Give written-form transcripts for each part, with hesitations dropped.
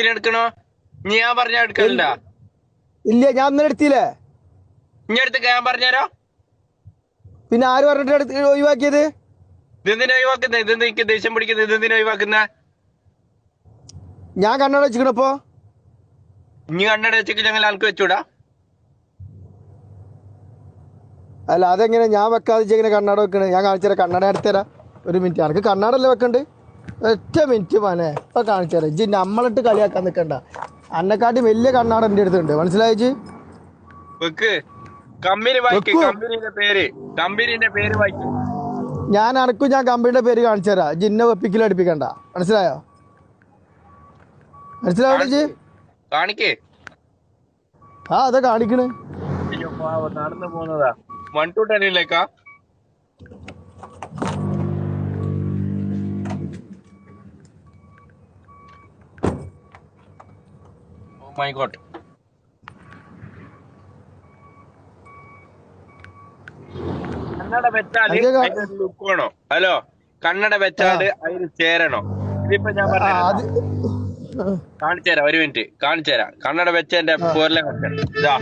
എടുക്കണോ നീ ഞാൻ പറഞ്ഞ എടുക്കലുണ്ടാ? ഇല്ല, ഞാൻ ഇന്നലെ എടുത്തില്ലേ. ഇനി എടുത്ത് ഞാൻ പറഞ്ഞുതരോ. പിന്നെ ആര് പറഞ്ഞിട്ട് ഒഴിവാക്കിയത്? ഇതെന്തിനാ ഒഴിവാക്കുന്നത്? ഇതെന്ത് എനിക്ക് ദേഷ്യം പിടിക്കുന്നത്? ഇതെന്തിനാ ഒഴിവാക്കുന്ന? ഞാൻ കണ്ണട വെച്ചിക്കണപ്പോ. ഇനി കണ്ണട വെച്ചെങ്കിൽ ഞങ്ങൾ ആൾക്ക് വെച്ചൂടാ. അല്ല, അതെങ്ങനെ ഞാൻ വെക്കാതെ എങ്ങനെ കണ്ണട വെക്കണേ? ഞാൻ കാണിച്ചുതരാം. കണ്ണട എടുത്തുതരാം. ഒരു മിനിറ്റ്. എനിക്ക് കണ്ണടല്ലേ വെക്കണ്ട്? ഒറ്റ മിനിറ്റ് മോനെ, ഇപ്പൊ കാണിച്ചുതരാം. ഇജ്ജ് നമ്മളിട്ട് കളിയാക്കാൻ നിൽക്കണ്ട. അന്നെക്കാട്ടി വലിയ കണ്ണാട എൻ്റെ അടുത്തുണ്ട്. മനസ്സിലായിച്ച് വെക്ക്. കമ്പനി വായിക്ക്. കമ്പനിന്റെ പേര് വായിക്കും. ഞാൻ അനക്കും ഞാൻ കമ്പനിയുടെ പേര് കാണിച്ചു തരാം. ജിന്നെ വെപ്പിക്കലും അടുപ്പിക്കണ്ട. മനസ്സിലായോ? മനസ്സിലാവട്ടെ ജി? കാണിക്കേ. ആ, അതാ കാണിക്കണ്. നടന്നു പോകുന്നതാ 1 to 10 Oh my God. കണ്ണട വെച്ചാല് അതിന് ലുക്ക് വേണോ? ഹലോ, കണ്ണട വെച്ചാല് അതിന് ചേരണോ? ഇതിപ്പോ ഞാൻ പറഞ്ഞു കാണിച്ചു തരാം. ഒരു മിനിറ്റ് കാണിച്ചു തരാം. കണ്ണട വെച്ച എന്റെ പോരലെ ഇതാ.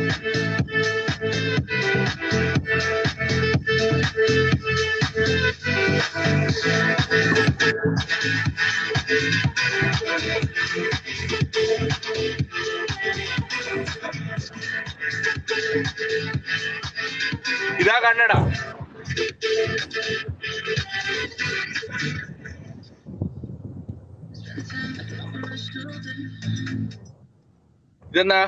ഇതാ കണ്ണട. ഇതെന്നാ?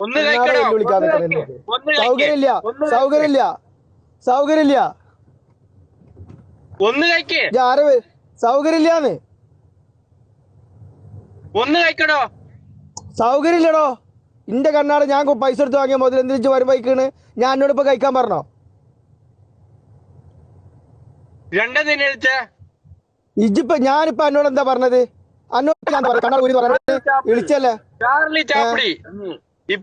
ഒന്ന് കഴിക്കണോ? സൗകര്യമില്ല, സൗകര്യമില്ല, സൗകര്യമില്ല. ഒന്ന് കഴിക്കേ. സൗകര്യമില്ലാന്ന്. ഒന്ന് കഴിക്കണോ? സൗകര്യമില്ലടോ. ഇന്റെ കണ്ണാട് ഞാൻ പൈസ എടുത്ത് വാങ്ങിയ മുതൽ എന്തിനു വരും ബൈക്കാണ്? ഞാൻ എന്നോട് ഇപ്പൊ കഴിക്കാൻ പറഞ്ഞോ? രണ്ടെന്തിനാ ഇജിപ്പോ ഞാനിപ്പോ എന്നോട് എന്താ പറഞ്ഞത്? എന്നോട് ഞാൻ കണ്ണാട് വിളിച്ചല്ലേ? ചാർലി ചാപ്പിളി.